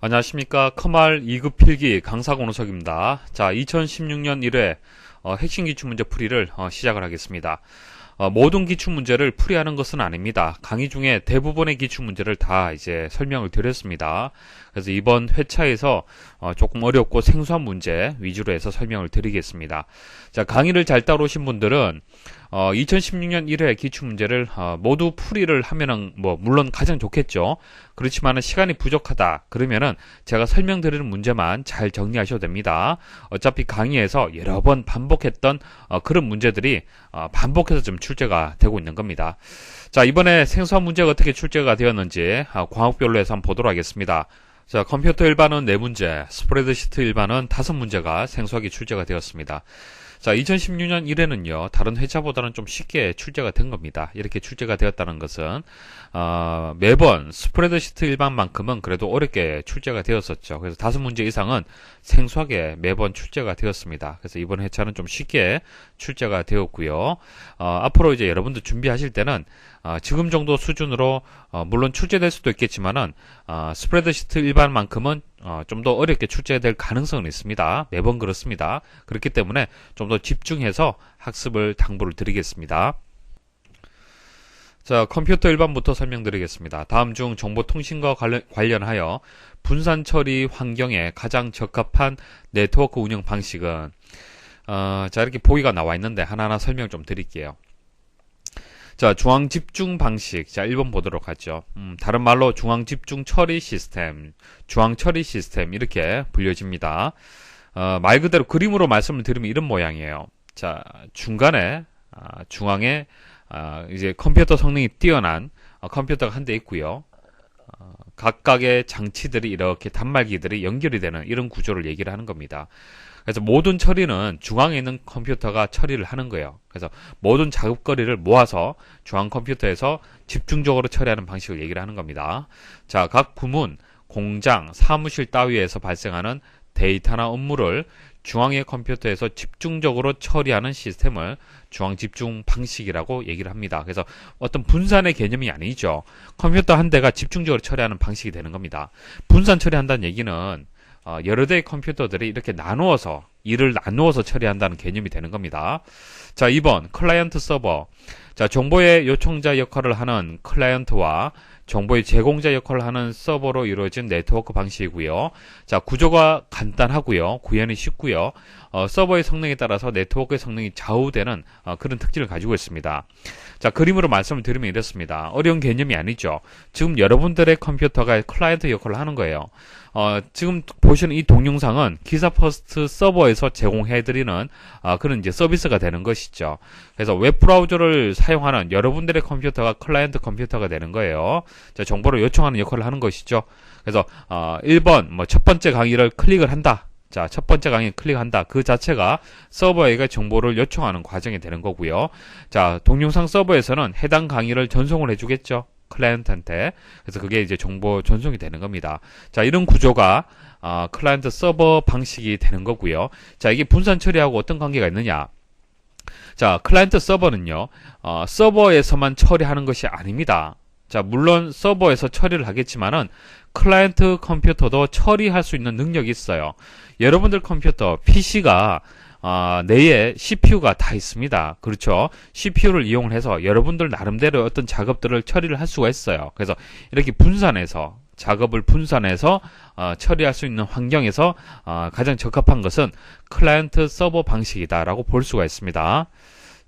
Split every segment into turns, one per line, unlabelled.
안녕하십니까. 커말 2급 필기 강사 권우석입니다. 자, 2016년 1회 핵심 기출문제 풀이를 시작을 하겠습니다. 모든 기출문제를 풀이하는 것은 아닙니다. 강의 중에 대부분의 기출문제를 다 이제 설명을 드렸습니다. 그래서 이번 회차에서 조금 어렵고 생소한 문제 위주로 해서 설명을 드리겠습니다. 자, 강의를 잘 따라오신 분들은 2016년 1회 기출문제를 모두 풀이를 하면은 물론 가장 좋겠죠. 그렇지만 시간이 부족하다 그러면은 제가 설명드리는 문제만 잘 정리하셔도 됩니다. 어차피 강의에서 여러 번 반복했던 그런 문제들이 반복해서 좀 출제가 되고 있는 겁니다. 자, 이번에 생소한 문제가 어떻게 출제가 되었는지 과목별로 해서 한번 보도록 하겠습니다. 자, 컴퓨터 일반은 4문제, 스프레드시트 일반은 5문제가 생소하게 출제가 되었습니다. 자, 2016년 1회는요, 다른 회차보다는 좀 쉽게 출제가 된 겁니다. 이렇게 출제가 되었다는 것은, 매번 스프레드시트 일반만큼은 그래도 어렵게 출제가 되었었죠. 그래서 5문제 이상은 생소하게 매번 출제가 되었습니다. 그래서 이번 회차는 좀 쉽게 출제가 되었고요. 앞으로 이제 여러분들 준비하실 때는, 지금 정도 수준으로, 물론 출제될 수도 있겠지만은, 스프레드시트 일반만큼은 좀 더 어렵게 출제될 가능성은 있습니다. 매번 그렇습니다. 그렇기 때문에 좀 더 집중해서 학습을 당부를 드리겠습니다. 자, 컴퓨터 일반부터 설명드리겠습니다. 다음 중 정보통신과 관련하여 분산 처리 환경에 가장 적합한 네트워크 운영 방식은 자, 이렇게 보기가 나와 있는데 하나하나 설명 좀 드릴게요. 자, 중앙 집중 방식. 자, 1번 보도록 하죠. 다른 말로 중앙 집중 처리 시스템, 중앙 처리 시스템 이렇게 불려집니다. 말 그대로 그림으로 말씀을 드리면 이런 모양이에요. 자, 중간에 중앙에 이제 컴퓨터 성능이 뛰어난 컴퓨터가 한 대 있고요. 각각의 장치들이 이렇게 단말기들이 연결이 되는 이런 구조를 얘기를 하는 겁니다. 그래서 모든 처리는 중앙에 있는 컴퓨터가 처리를 하는 거예요. 그래서 모든 작업거리를 모아서 중앙 컴퓨터에서 집중적으로 처리하는 방식을 얘기를 하는 겁니다. 자, 각 부문, 공장, 사무실 따위에서 발생하는 데이터나 업무를 중앙의 컴퓨터에서 집중적으로 처리하는 시스템을 중앙 집중 방식이라고 얘기를 합니다. 그래서 어떤 분산의 개념이 아니죠. 컴퓨터 한 대가 집중적으로 처리하는 방식이 되는 겁니다. 분산 처리한다는 얘기는 여러 대의 컴퓨터들이 이렇게 나누어서 일을 나누어서 처리한다는 개념이 되는 겁니다. 자, 2번 클라이언트 서버. 자, 정보의 요청자 역할을 하는 클라이언트와 정보의 제공자 역할을 하는 서버로 이루어진 네트워크 방식이고요. 자, 구조가 간단하고요. 구현이 쉽고요. 서버의 성능에 따라서 네트워크의 성능이 좌우되는 그런 특징을 가지고 있습니다. 자, 그림으로 말씀을 드리면 이렇습니다. 어려운 개념이 아니죠. 지금 여러분들의 컴퓨터가 클라이언트 역할을 하는 거예요. 지금 보시는 이 동영상은 기사 퍼스트 서버에서 제공해드리는 그런 이제 서비스가 되는 것이죠. 그래서 웹브라우저를 사용하는 여러분들의 컴퓨터가 클라이언트 컴퓨터가 되는 거예요. 자, 정보를 요청하는 역할을 하는 것이죠. 그래서 1번 첫 번째 강의를 클릭을 한다. 자, 첫 번째 강의 클릭한다. 그 자체가 서버에게 정보를 요청하는 과정이 되는 거고요. 자, 동영상 서버에서는 해당 강의를 전송을 해주겠죠. 클라이언트한테. 그래서 그게 이제 정보 전송이 되는 겁니다. 자, 이런 구조가 클라이언트 서버 방식이 되는 거고요. 자, 이게 분산 처리하고 어떤 관계가 있느냐? 자, 클라이언트 서버는요, 서버에서만 처리하는 것이 아닙니다. 자, 물론 서버에서 처리를 하겠지만은 클라이언트 컴퓨터도 처리할 수 있는 능력이 있어요. 여러분들 컴퓨터 PC가 내에 CPU가 다 있습니다. 그렇죠? CPU를 이용을 해서 여러분들 나름대로 어떤 작업들을 처리를 할 수가 있어요. 그래서 이렇게 분산해서 작업을 분산해서 처리할 수 있는 환경에서 가장 적합한 것은 클라이언트 서버 방식이다라고 볼 수가 있습니다.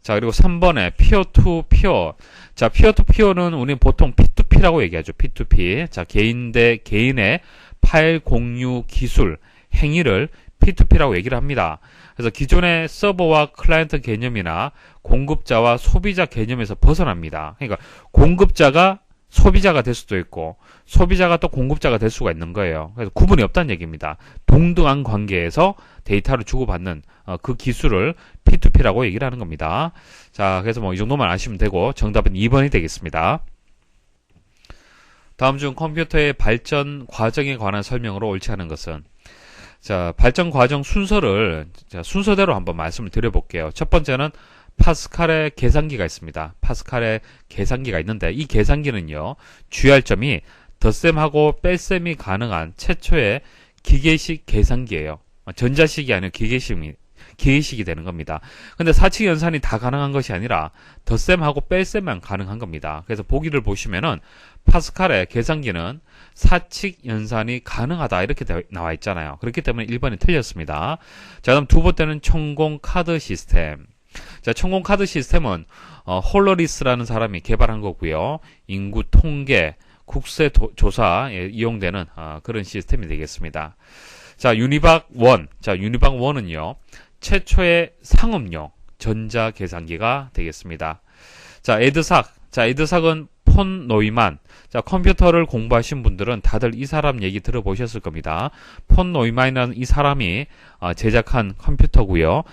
자, 그리고 3번에 피어 투 피어. 자, 피어 투 피어는 우리는 보통 P2P라고 얘기하죠. P2P. 자, 개인 대 개인의 파일 공유 기술, 행위를 P2P라고 얘기를 합니다. 그래서 기존의 서버와 클라이언트 개념이나 공급자와 소비자 개념에서 벗어납니다. 그러니까 공급자가 소비자가 될 수도 있고 소비자가 또 공급자가 될 수가 있는 거예요. 그래서 구분이 없다는 얘기입니다. 동등한 관계에서 데이터를 주고받는 그 기술을 P2P라고 얘기를 하는 겁니다. 자, 그래서 이 정도만 아시면 되고 정답은 2번이 되겠습니다. 다음 중 컴퓨터의 발전 과정에 관한 설명으로 옳지 않은 것은? 자, 발전 과정 순서를 순서대로 한번 말씀을 드려볼게요. 첫 번째는 파스칼의 계산기가 있습니다. 파스칼의 계산기가 있는데 이 계산기는요, 주의할 점이 덧셈하고 뺄셈이 가능한 최초의 기계식 계산기예요. 전자식이 아니라 기계식이 되는 겁니다. 근데 사칙 연산이 다 가능한 것이 아니라 덧셈하고 뺄셈만 가능한 겁니다. 그래서 보기를 보시면은 파스칼의 계산기는 사칙 연산이 가능하다 이렇게 나와 있잖아요. 그렇기 때문에 1번이 틀렸습니다. 자, 그럼 두 번째는 총공 카드 시스템. 자, 총공 카드 시스템은 홀러리스라는 사람이 개발한 거고요. 인구 통계, 국세 조사에 이용되는 그런 시스템이 되겠습니다. 자, 유니박 1. 자, 유니박 1은요. 최초의 상업용 전자 계산기가 되겠습니다. 자, 에드삭. 자, 에드삭은 폰 노이만. 자, 컴퓨터를 공부하신 분들은 다들 이 사람 얘기 들어보셨을 겁니다. 폰 노이만이라는 이 사람이 제작한 컴퓨터고요.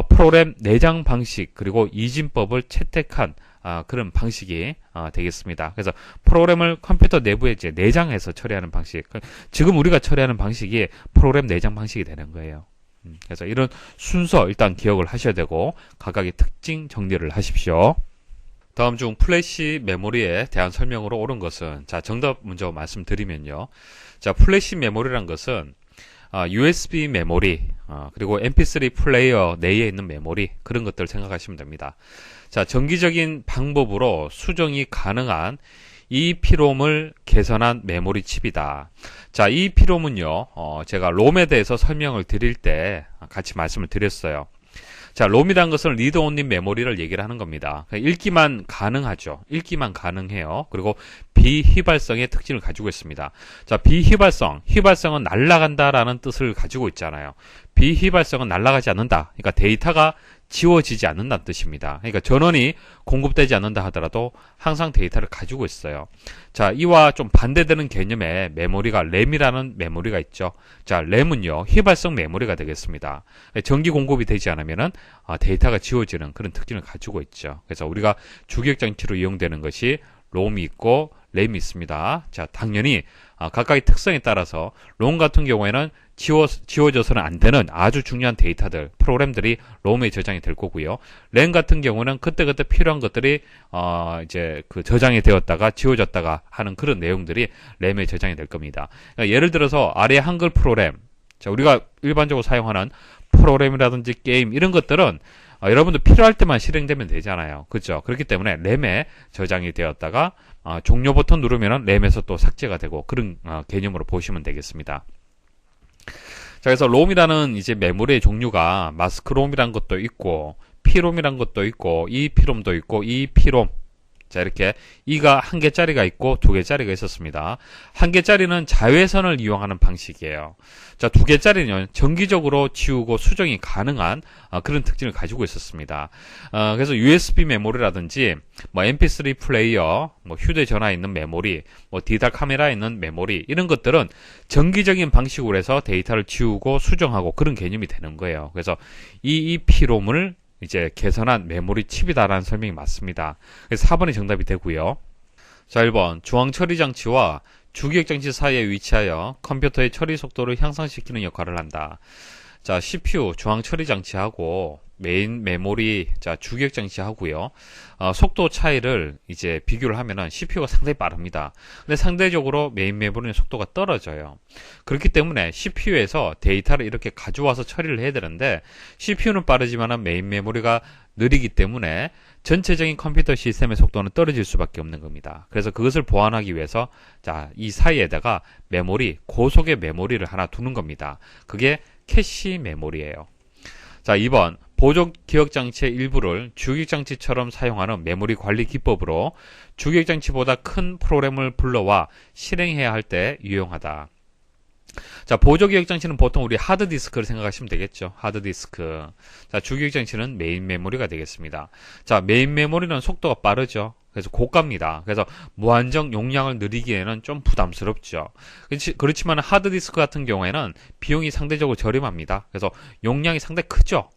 프로그램 내장 방식 그리고 이진법을 채택한 그런 방식이 되겠습니다. 그래서 프로그램을 컴퓨터 내부에 이제 내장해서 처리하는 방식. 지금 우리가 처리하는 방식이 프로그램 내장 방식이 되는 거예요. 그래서 이런 순서 일단 기억을 하셔야 되고 각각의 특징 정리를 하십시오. 다음 중 플래시 메모리에 대한 설명으로 옳은 것은, 자, 정답 먼저 말씀드리면요. 자, 플래시 메모리란 것은 USB 메모리, 그리고 MP3 플레이어 내에 있는 메모리, 그런 것들을 생각하시면 됩니다. 자, 정기적인 방법으로 수정이 가능한 EEPROM을 개선한 메모리 칩이다. 자, EEPROM은요, 제가 롬에 대해서 설명을 드릴 때 같이 말씀을 드렸어요. 자, 롬이란 것은 리드 온리 메모리를 얘기를 하는 겁니다. 읽기만 가능하죠. 읽기만 가능해요. 그리고 비휘발성의 특징을 가지고 있습니다. 자, 휘발성은 날아간다라는 뜻을 가지고 있잖아요. 비휘발성은 날아가지 않는다. 그러니까 데이터가 지워지지 않는다는 뜻입니다. 그러니까 전원이 공급되지 않는다 하더라도 항상 데이터를 가지고 있어요. 자, 이와 좀 반대되는 개념의 메모리가 램이라는 메모리가 있죠. 자, 램은요, 휘발성 메모리가 되겠습니다. 전기 공급이 되지 않으면은 데이터가 지워지는 그런 특징을 가지고 있죠. 그래서 우리가 주기억 장치로 이용되는 것이 롬이 있고 램이 있습니다. 자, 당연히 각각의 특성에 따라서 롬 같은 경우에는 지워져서는 안 되는 아주 중요한 데이터들, 프로그램들이 롬에 저장이 될 거고요. 램 같은 경우는 그때그때 필요한 것들이 이제 그 저장이 되었다가 지워졌다가 하는 그런 내용들이 램에 저장이 될 겁니다. 그러니까 예를 들어서 아래 한글 프로그램, 자, 우리가 일반적으로 사용하는 프로그램이라든지 게임 이런 것들은 여러분들 필요할 때만 실행되면 되잖아요. 그렇죠? 그렇기 때문에 램에 저장이 되었다가 종료 버튼 누르면 램에서 또 삭제가 되고 그런 개념으로 보시면 되겠습니다. 자, 그래서 롬이라는 이제 메모리의 종류가 마스크롬이란 것도 있고 피롬이란 것도 있고 EEPROM도 있고 EEPROM. 자, 이렇게 E가 한 개짜리가 있고 두 개짜리가 있었습니다. 한 개짜리는 자외선을 이용하는 방식이에요. 자, 두 개짜리는 정기적으로 지우고 수정이 가능한 그런 특징을 가지고 있었습니다. 그래서 USB 메모리라든지 뭐 MP3 플레이어, 뭐 휴대전화에 있는 메모리, 뭐 디지털 카메라에 있는 메모리 이런 것들은 정기적인 방식으로 해서 데이터를 지우고 수정하고 그런 개념이 되는 거예요. 그래서 EEPROM을 이제 개선한 메모리 칩이다라는 설명이 맞습니다. 그래서 4번이 정답이 되고요. 자, 1번 중앙 처리 장치와 주기억 장치 사이에 위치하여 컴퓨터의 처리 속도를 향상시키는 역할을 한다. 자, CPU 중앙 처리 장치하고 메인 메모리, 자, 주기억 장치하고요. 속도 차이를 이제 비교를 하면은 CPU가 상당히 빠릅니다. 근데 상대적으로 메인 메모리는 속도가 떨어져요. 그렇기 때문에 CPU에서 데이터를 이렇게 가져와서 처리를 해야 되는데 CPU는 빠르지만은 메인 메모리가 느리기 때문에 전체적인 컴퓨터 시스템의 속도는 떨어질 수밖에 없는 겁니다. 그래서 그것을 보완하기 위해서 자, 이 사이에다가 메모리, 고속의 메모리를 하나 두는 겁니다. 그게 캐시 메모리예요. 자, 2번 보조 기억장치의 일부를 주기억장치처럼 사용하는 메모리 관리 기법으로 주기억장치보다 큰 프로그램을 불러와 실행해야 할 때 유용하다. 자, 보조 기억장치는 보통 우리 하드디스크를 생각하시면 되겠죠. 하드디스크. 자, 주기억장치는 메인 메모리가 되겠습니다. 자, 메인 메모리는 속도가 빠르죠. 그래서 고가입니다. 그래서 무한정 용량을 늘리기에는 좀 부담스럽죠. 그렇지만 하드디스크 같은 경우에는 비용이 상대적으로 저렴합니다. 그래서 용량이 상당히 크죠.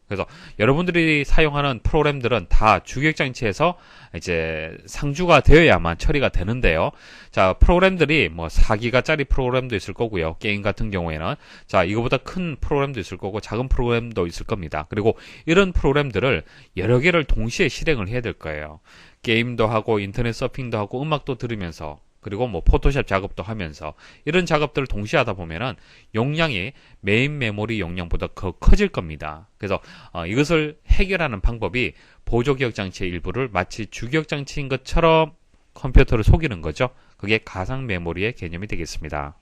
그래서 여러분들이 사용하는 프로그램들은 다 주기억장치에서 이제 상주가 되어야만 처리가 되는데요. 자, 프로그램들이 뭐 4기가짜리 프로그램도 있을 거고요. 게임 같은 경우에는 자, 이거보다 큰 프로그램도 있을 거고 작은 프로그램도 있을 겁니다. 그리고 이런 프로그램들을 여러 개를 동시에 실행을 해야 될 거예요. 게임도 하고 인터넷 서핑도 하고 음악도 들으면서 그리고 뭐 포토샵 작업도 하면서 이런 작업들을 동시에 하다 보면은 용량이 메인 메모리 용량보다 더 커질 겁니다. 그래서 이것을 해결하는 방법이 보조기억 장치의 일부를 마치 주기억 장치인 것처럼 컴퓨터를 속이는 거죠. 그게 가상 메모리의 개념이 되겠습니다.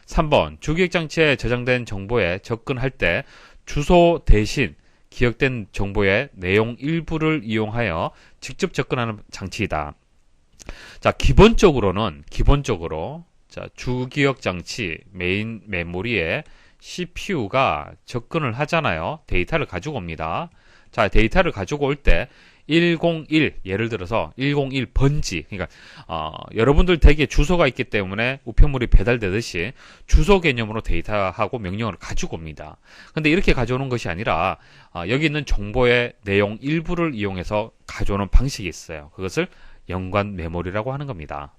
3번 주기억 장치에 저장된 정보에 접근할 때 주소 대신 기억된 정보의 내용 일부를 이용하여 직접 접근하는 장치이다. 자, 기본적으로 자, 주기억 장치 메인 메모리에 CPU가 접근을 하잖아요. 데이터를 가지고 옵니다. 자, 데이터를 가지고 올 때 101, 예를 들어서 101 번지, 그러니까 여러분들 댁에 주소가 있기 때문에 우편물이 배달되듯이 주소 개념으로 데이터하고 명령어를 가지고 옵니다. 근데 이렇게 가져오는 것이 아니라 여기 있는 정보의 내용 일부를 이용해서 가져오는 방식이 있어요. 그것을 연관 메모리라고 하는 겁니다.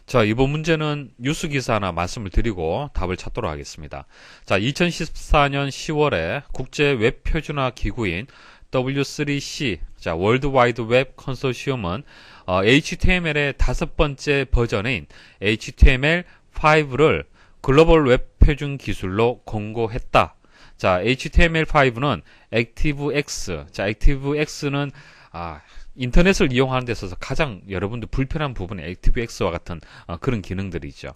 자, 이번 문제는 뉴스 기사 하나 말씀을 드리고 답을 찾도록 하겠습니다. 자, 2014년 10월에 국제 웹 표준화 기구인 W3C, 자, 월드 와이드 웹 컨소시엄은 HTML의 5번째 버전인 HTML5를 글로벌 웹 표준 기술로 공고했다. 자, HTML5는 ActiveX. 자, ActiveX는 인터넷을 이용하는 데 있어서 가장 여러분들 불편한 부분이 ActiveX와 같은 그런 기능들이죠.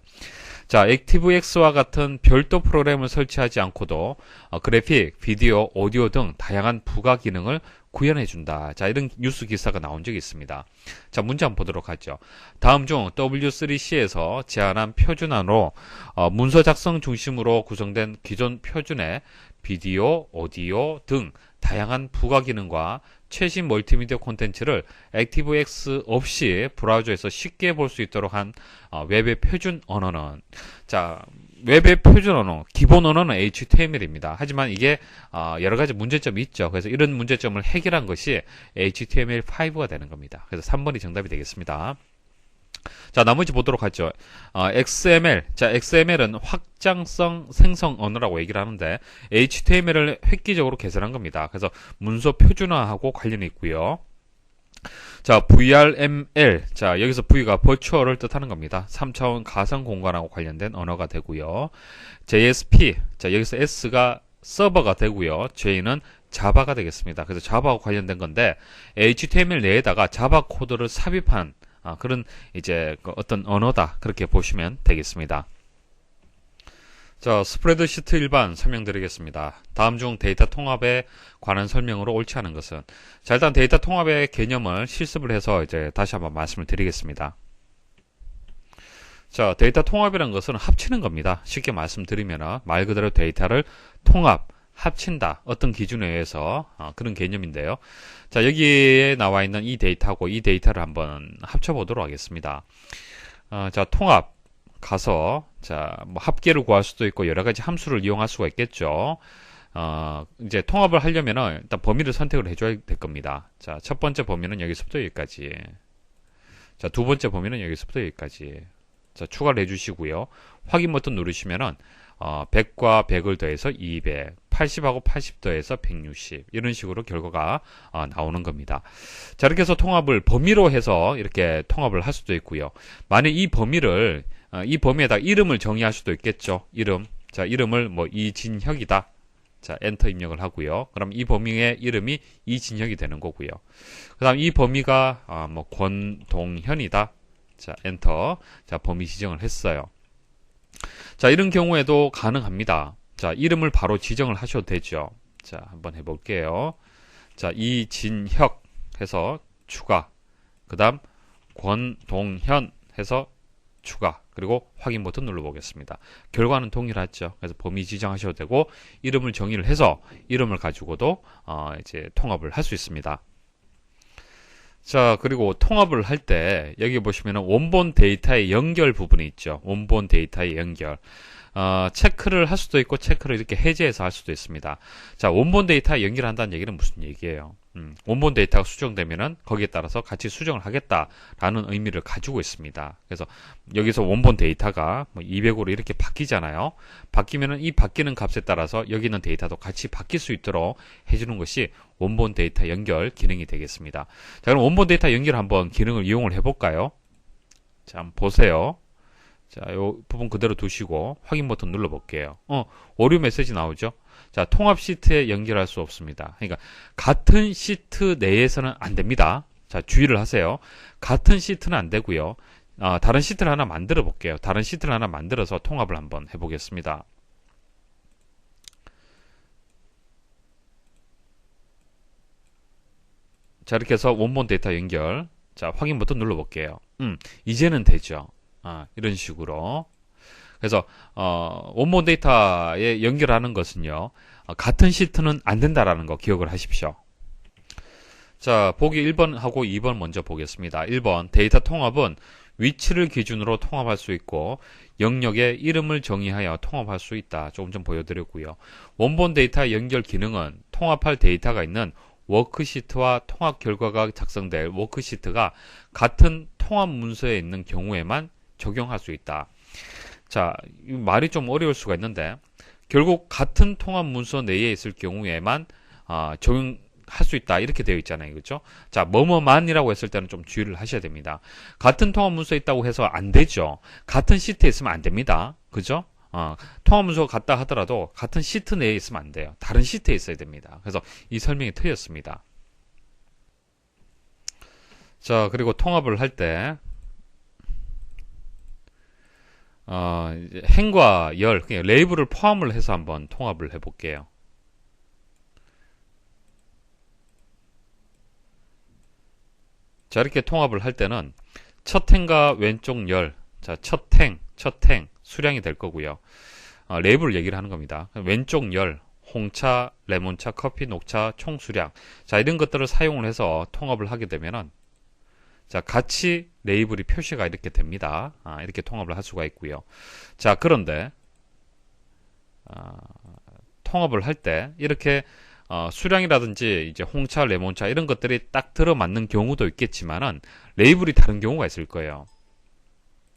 자, ActiveX와 같은 별도 프로그램을 설치하지 않고도 그래픽, 비디오, 오디오 등 다양한 부가 기능을 구현해준다. 자, 이런 뉴스 기사가 나온 적이 있습니다. 자, 문제 한번 보도록 하죠. 다음 중 W3C에서 제안한 표준안으로 문서 작성 중심으로 구성된 기존 표준의 비디오, 오디오 등 다양한 부가 기능과 최신 멀티미디어 콘텐츠를 ActiveX 없이 브라우저에서 쉽게 볼 수 있도록 한 웹의 표준 언어는, 자, 웹의 표준 언어, 기본 언어는 HTML입니다. 하지만 이게 여러 가지 문제점이 있죠. 그래서 이런 문제점을 해결한 것이 HTML5가 되는 겁니다. 그래서 3번이 정답이 되겠습니다. 자, 나머지 보도록 하죠. XML. 자, XML은 확장성 생성 언어라고 얘기를 하는데 HTML을 획기적으로 개선한 겁니다. 그래서 문서 표준화하고 관련이 있고요. 자, VRML. 자, 여기서 V가 버추얼을 뜻하는 겁니다. 3차원 가상 공간하고 관련된 언어가 되고요. JSP. 자, 여기서 S가 서버가 되고요. J는 자바가 되겠습니다. 그래서 자바하고 관련된 건데 HTML 내에다가 자바 코드를 삽입한 그런 이제 어떤 언어다, 그렇게 보시면 되겠습니다. 자, 스프레드시트 일반 설명드리겠습니다. 다음 중 데이터 통합에 관한 설명으로 옳지 않은 것은? 자, 일단 데이터 통합의 개념을 실습을 해서 이제 다시 한번 말씀을 드리겠습니다. 자, 데이터 통합이라는 것은 합치는 겁니다. 쉽게 말씀드리면 말 그대로 데이터를 합친다. 어떤 기준에 의해서 그런 개념인데요. 자, 여기에 나와 있는 이 데이터하고 이 데이터를 한번 합쳐보도록 하겠습니다. 자, 통합 가서 자, 뭐 합계를 구할 수도 있고 여러 가지 함수를 이용할 수가 있겠죠. 이제 통합을 하려면은 일단 범위를 선택을 해줘야 될 겁니다. 자, 첫 번째 범위는 여기서부터 여기까지. 자, 두 번째 범위는 여기서부터 여기까지. 자, 추가를 해주시고요. 확인 버튼 누르시면은 100과 100을 더해서 200, 80하고 80 더해서 160, 이런 식으로 결과가 나오는 겁니다. 자, 이렇게 해서 통합을 범위로 해서 이렇게 통합을 할 수도 있고요. 만약 이 범위를 이 범위에다 이름을 정의할 수도 있겠죠. 이름. 자, 이름을 뭐 이진혁이다. 자, 엔터 입력을 하고요. 그럼 이 범위의 이름이 이진혁이 되는 거고요. 그다음 이 범위가 뭐 권동현이다. 자, 엔터. 자, 범위 지정을 했어요. 자, 이런 경우에도 가능합니다. 자, 이름을 바로 지정을 하셔도 되죠. 자, 한번 해볼게요. 자, 이진혁 해서 추가. 그 다음 권동현 해서 추가. 그리고 확인 버튼 눌러보겠습니다. 결과는 동일하죠. 그래서 범위 지정하셔도 되고 이름을 정의를 해서 이름을 가지고도 이제 통합을 할 수 있습니다. 자, 그리고 통합을 할 때 여기 보시면은 원본 데이터의 연결 부분이 있죠. 원본 데이터의 연결. 체크를 할 수도 있고 체크를 이렇게 해제해서 할 수도 있습니다. 자, 원본 데이터 연결한다는 얘기는 무슨 얘기예요? 원본 데이터가 수정되면은 거기에 따라서 같이 수정을 하겠다라는 의미를 가지고 있습니다. 그래서 여기서 원본 데이터가 뭐 200으로 이렇게 바뀌잖아요. 바뀌면은 이 바뀌는 값에 따라서 여기 있는 데이터도 같이 바뀔 수 있도록 해주는 것이 원본 데이터 연결 기능이 되겠습니다. 자, 그럼 원본 데이터 연결 한번 기능을 이용을 해볼까요? 자, 한번 보세요. 자, 요 부분 그대로 두시고 확인 버튼 눌러 볼게요. 오류 메시지 나오죠? 자, 통합 시트에 연결할 수 없습니다. 그러니까 같은 시트 내에서는 안 됩니다. 자, 주의를 하세요. 같은 시트는 안 되고요. 다른 시트를 하나 만들어 볼게요. 다른 시트를 하나 만들어서 통합을 한번 해보겠습니다. 자, 이렇게 해서 원본 데이터 연결. 자, 확인 버튼 눌러 볼게요. 이제는 되죠. 이런 식으로. 그래서 원본 데이터에 연결하는 것은요, 같은 시트는 안 된다라는 거 기억을 하십시오. 자, 보기 1번하고 2번 먼저 보겠습니다. 1번 데이터 통합은 위치를 기준으로 통합할 수 있고 영역의 이름을 정의하여 통합할 수 있다. 조금 전 보여드렸고요. 원본 데이터 연결 기능은 통합할 데이터가 있는 워크시트와 통합 결과가 작성될 워크시트가 같은 통합 문서에 있는 경우에만 적용할 수 있다. 자, 말이 좀 어려울 수가 있는데 결국 같은 통합 문서 내에 있을 경우에만 적용할 수 있다 이렇게 되어 있잖아요. 그렇죠? 자, 뭐뭐만이라고 했을 때는 좀 주의를 하셔야 됩니다. 같은 통합 문서에 있다고 해서 안 되죠. 같은 시트에 있으면 안 됩니다. 그죠? 통합 문서가 같다 하더라도 같은 시트 내에 있으면 안 돼요. 다른 시트에 있어야 됩니다. 그래서 이 설명이 틀렸습니다. 자, 그리고 통합을 할 때 행과 열, 그냥 레이블을 포함을 해서 한번 통합을 해볼게요. 자, 이렇게 통합을 할 때는 첫 행과 왼쪽 열, 자, 첫 행, 수량이 될 거고요. 레이블을 얘기를 하는 겁니다. 왼쪽 열, 홍차, 레몬차, 커피, 녹차, 총 수량. 자, 이런 것들을 사용을 해서 통합을 하게 되면은 자, 같이 레이블이 표시가 이렇게 됩니다. 이렇게 통합을 할 수가 있고요. 자, 그런데 통합을 할 때 이렇게 수량이라든지 이제 홍차, 레몬차 이런 것들이 딱 들어맞는 경우도 있겠지만은 레이블이 다른 경우가 있을 거예요.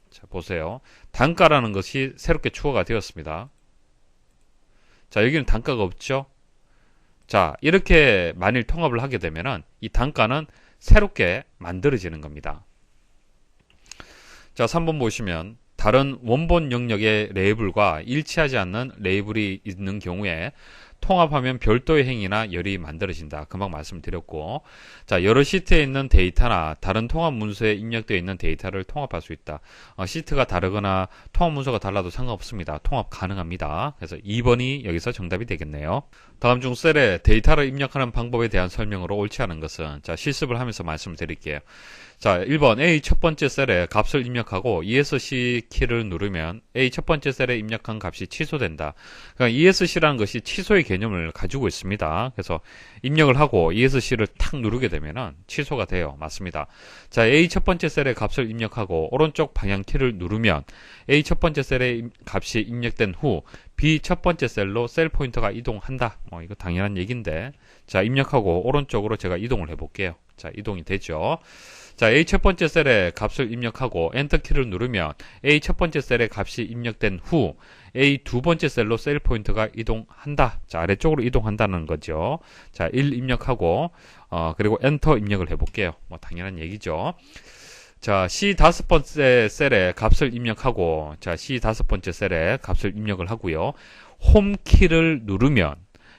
자, 보세요. 단가라는 것이 새롭게 추가가 되었습니다. 자, 여기는 단가가 없죠? 자, 이렇게 만일 통합을 하게 되면은 이 단가는 새롭게 만들어지는 겁니다. 자, 3번 보시면 다른 원본 영역의 레이블과 일치하지 않는 레이블이 있는 경우에 통합하면 별도의 행위나 열이 만들어진다. 금방 말씀드렸고, 자, 여러 시트에 있는 데이터나 다른 통합 문서에 입력되어 있는 데이터를 통합할 수 있다. 시트가 다르거나 통합 문서가 달라도 상관없습니다. 통합 가능합니다. 그래서 2번이 여기서 정답이 되겠네요. 다음 중 셀에 데이터를 입력하는 방법에 대한 설명으로 옳지 않은 것은, 자, 실습을 하면서 말씀드릴게요. 자, 1번 A 첫 번째 셀에 값을 입력하고 ESC 키를 누르면 A 첫 번째 셀에 입력한 값이 취소된다. 그러니까 ESC라는 것이 취소의 개념을 가지고 있습니다. 그래서 입력을 하고 ESC를 탁 누르게 되면은 취소가 돼요. 맞습니다. 자, A 첫 번째 셀에 값을 입력하고 오른쪽 방향 키를 누르면 A 첫 번째 셀에 값이 입력된 후 B 첫 번째 셀로 셀 포인터가 이동한다. 이거 당연한 얘기인데, 자, 입력하고 오른쪽으로 제가 이동을 해볼게요. 자, 이동이 되죠. 자, A 첫 번째 셀에 값을 입력하고 엔터 키를 누르면 A 첫 번째 셀에 값이 입력된 후 A 두 번째 셀로 셀 포인터가 이동한다. 자, 아래쪽으로 이동한다는 거죠. 자, 1 입력하고 그리고 엔터 입력을 해볼게요. 당연한 얘기죠. 자, C 다섯 번째 셀에 값을 입력하고, 자, C 다섯 번째 셀에 값을 입력을 하고요. 홈 키를 누르면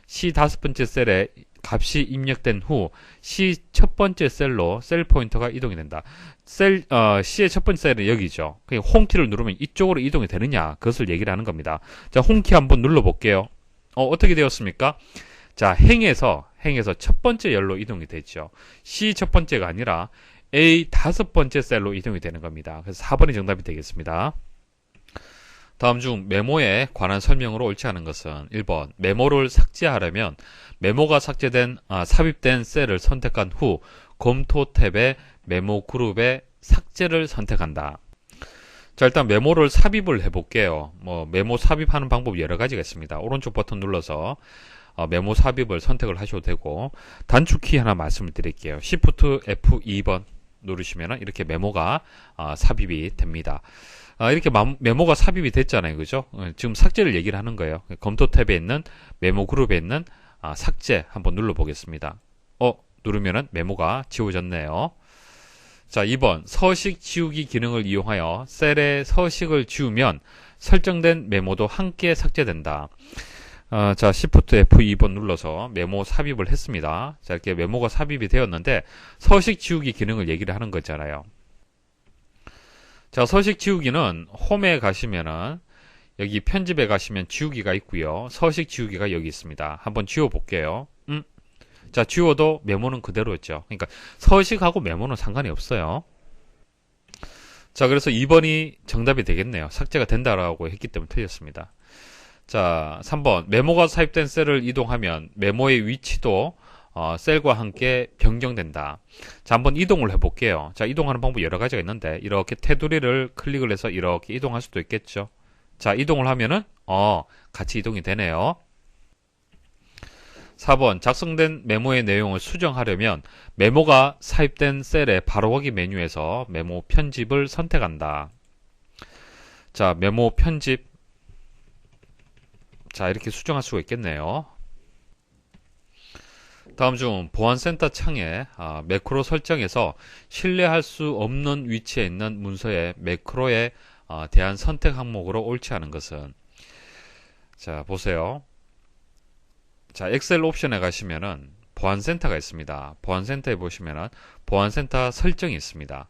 C 다섯 번째 셀에 값이 입력된 후 C 첫 번째 셀로 셀 포인터가 이동이 된다. C의 첫 번째 셀은 여기죠. 그냥 홈키를 누르면 이쪽으로 이동이 되느냐, 그것을 얘기를 하는 겁니다. 자, 홈키 한번 눌러볼게요. 어떻게 되었습니까? 자, 행에서 첫 번째 열로 이동이 됐죠. C 첫 번째가 아니라 A 다섯 번째 셀로 이동이 되는 겁니다. 그래서 4번이 정답이 되겠습니다. 다음 중 메모에 관한 설명으로 옳지 않은 것은 1번 메모를 삭제하려면 메모가 삽입된 셀을 선택한 후 검토 탭에 메모 그룹의 삭제를 선택한다. 자, 일단 메모를 삽입을 해볼게요. 메모 삽입하는 방법이 여러 가지가 있습니다. 오른쪽 버튼 눌러서 메모 삽입을 선택을 하셔도 되고, 단축키 하나 말씀을 드릴게요. Shift F2번 누르시면 이렇게 메모가 삽입이 됩니다. 이렇게 메모가 삽입이 됐잖아요. 그죠? 지금 삭제를 얘기를 하는 거예요. 검토 탭에 있는 메모 그룹에 있는 삭제 한번 눌러 보겠습니다. 누르면은 메모가 지워졌네요. 자, 2번 서식 지우기 기능을 이용하여 셀에 서식을 지우면 설정된 메모도 함께 삭제된다. 자, Shift F2번 눌러서 메모 삽입을 했습니다. 자, 이렇게 메모가 삽입이 되었는데 서식 지우기 기능을 얘기를 하는 거잖아요. 자, 서식 지우기는 홈에 가시면은 여기 편집에 가시면 지우기가 있고요. 서식 지우기가 여기 있습니다. 한번 지워 볼게요. 자, 지워도 메모는 그대로였죠. 그러니까 서식하고 메모는 상관이 없어요. 자, 그래서 2번이 정답이 되겠네요. 삭제가 된다라고 했기 때문에 틀렸습니다. 자, 3번 메모가 삽입된 셀을 이동하면 메모의 위치도 셀과 함께 변경된다. 자, 한번 이동을 해볼게요. 자, 이동하는 방법이 여러 가지가 있는데 이렇게 테두리를 클릭을 해서 이렇게 이동할 수도 있겠죠. 자, 이동을 하면은 같이 이동이 되네요. 4번 작성된 메모의 내용을 수정하려면 메모가 삽입된 셀의 바로가기 메뉴에서 메모 편집을 선택한다. 자, 메모 편집. 자, 이렇게 수정할 수가 있겠네요. 다음 중 보안센터 창에 매크로 설정에서 신뢰할 수 없는 위치에 있는 문서의 매크로에 대한 선택 항목으로 옳지 않은 것은, 자, 보세요. 자, 엑셀 옵션에 가시면은 보안센터가 있습니다. 보안센터에 보시면은 보안센터 설정이 있습니다.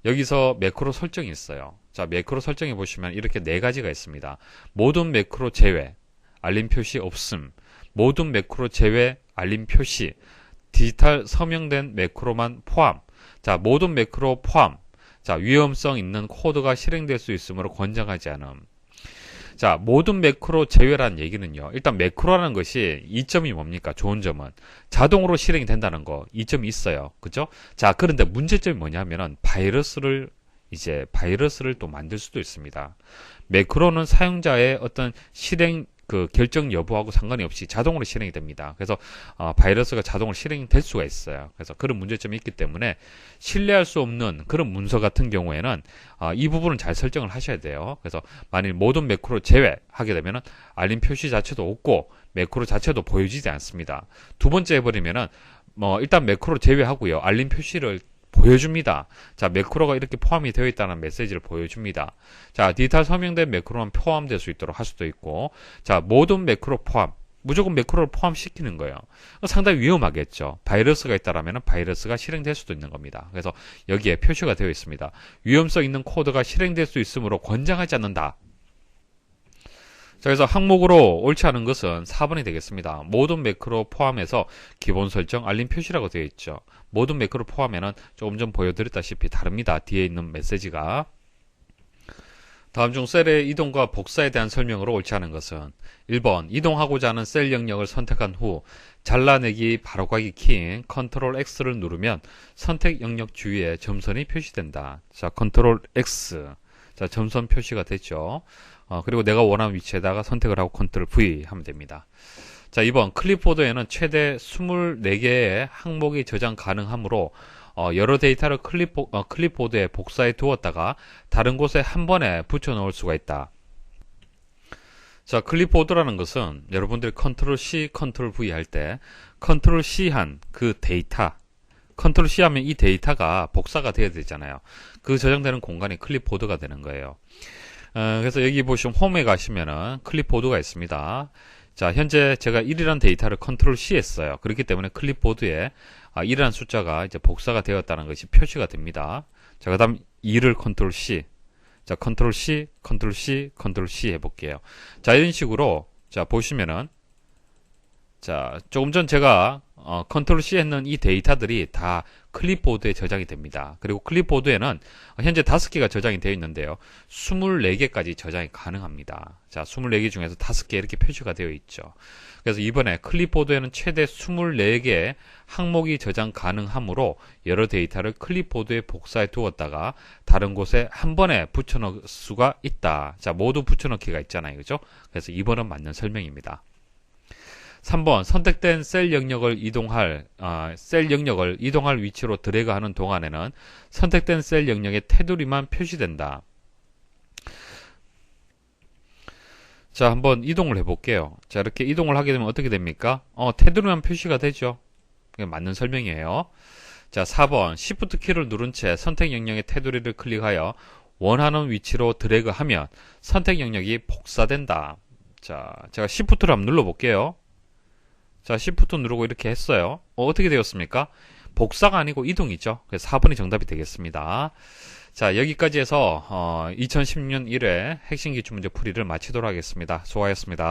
여기서 매크로 설정이 있어요. 자, 매크로 설정에 보시면 이렇게 네 가지가 있습니다. 모든 매크로 제외, 알림 표시 없음, 모든 매크로 제외, 알림 표시, 디지털 서명된 매크로만 포함. 자, 모든 매크로 포함. 자, 위험성 있는 코드가 실행될 수 있으므로 권장하지 않음. 자, 모든 매크로 제외라는 얘기는요. 일단 매크로라는 것이 이점이 뭡니까? 좋은 점은 자동으로 실행이 된다는 거, 이점이 있어요. 그죠? 자, 그런데 문제점이 뭐냐면은 바이러스를 또 만들 수도 있습니다. 매크로는 사용자의 어떤 실행 결정 여부하고 상관이 없이 자동으로 실행이 됩니다. 그래서 바이러스가 자동으로 실행이 될 수가 있어요. 그래서 그런 문제점이 있기 때문에 신뢰할 수 없는 그런 문서 같은 경우에는 이 부분은 잘 설정을 하셔야 돼요. 그래서 만일 모든 매크로 제외하게 되면은 알림 표시 자체도 없고 매크로 자체도 보여지지 않습니다. 두 번째 해버리면은 일단 매크로 제외하고요. 알림 표시를 보여줍니다. 자, 매크로가 이렇게 포함이 되어 있다는 메시지를 보여줍니다. 자, 디지털 서명된 매크로만 포함될 수 있도록 할 수도 있고, 자, 모든 매크로 포함, 무조건 매크로를 포함시키는 거예요. 상당히 위험하겠죠. 바이러스가 있다라면 바이러스가 실행될 수도 있는 겁니다. 그래서 여기에 표시가 되어 있습니다. 위험성 있는 코드가 실행될 수 있으므로 권장하지 않는다. 자, 그래서 항목으로 옳지 않은 것은 4번이 되겠습니다. 모든 매크로 포함해서 기본 설정 알림 표시라고 되어 있죠. 모든 매크로 포함에는 조금 전 보여드렸다시피 다릅니다. 뒤에 있는 메시지가. 다음 중 셀의 이동과 복사에 대한 설명으로 옳지 않은 것은 1번 이동하고자 하는 셀 영역을 선택한 후 잘라내기 바로가기 키인 컨트롤 X를 누르면 선택 영역 주위에 점선이 표시된다. 자, 컨트롤 X. 자, 점선 표시가 됐죠. 그리고 내가 원하는 위치에다가 선택을 하고 컨트롤 V 하면 됩니다. 자, 2번 클립보드에는 최대 24개의 항목이 저장 가능하므로 여러 데이터를 클립보드에 복사해 두었다가 다른 곳에 한 번에 붙여 넣을 수가 있다. 자, 클립보드라는 것은 여러분들이 컨트롤 C, 컨트롤 V 할 때 컨트롤 C 한 그 데이터, 컨트롤 C 하면 이 데이터가 복사가 돼야 되잖아요. 그 저장되는 공간이 클립보드가 되는 거예요. 그래서 여기 보시면 홈에 가시면은 클립보드가 있습니다. 자, 현재 제가 1이라는 데이터를 컨트롤 C 했어요. 그렇기 때문에 클립보드에 1이라는 숫자가 이제 복사가 되었다는 것이 표시가 됩니다. 자, 그 다음 2를 컨트롤 C. 자, 컨트롤 C, 컨트롤 C, 컨트롤 C 해볼게요. 자, 이런 식으로, 자, 보시면은, 자, 조금 전 제가 컨트롤 C 했는 이 데이터들이 다 클립보드에 저장이 됩니다. 그리고 클립보드에는 현재 5개가 저장이 되어 있는데요. 24개까지 저장이 가능합니다. 자, 24개 중에서 5개 이렇게 표시가 되어 있죠. 그래서 이번에 클립보드에는 최대 24개의 항목이 저장 가능하므로 여러 데이터를 클립보드에 복사해 두었다가 다른 곳에 한 번에 붙여넣을 수가 있다. 자, 모두 붙여넣기가 있잖아요. 그죠? 그래서 2번은 맞는 설명입니다. 3번 선택된 셀 영역을 이동할 위치로 드래그하는 동안에는 선택된 셀 영역의 테두리만 표시된다. 자, 한번 이동을 해볼게요. 자, 이렇게 이동을 하게 되면 어떻게 됩니까? 테두리만 표시가 되죠. 그게 맞는 설명이에요. 자, 4번 Shift 키를 누른 채 선택 영역의 테두리를 클릭하여 원하는 위치로 드래그하면 선택 영역이 복사된다. 자, 제가 Shift를 한번 눌러볼게요. 자, Shift 누르고 이렇게 했어요. 어떻게 되었습니까? 복사가 아니고 이동이죠. 그래서 4번이 정답이 되겠습니다. 자, 여기까지 해서 2016년 1회 핵심 기출문제 풀이를 마치도록 하겠습니다. 수고하셨습니다.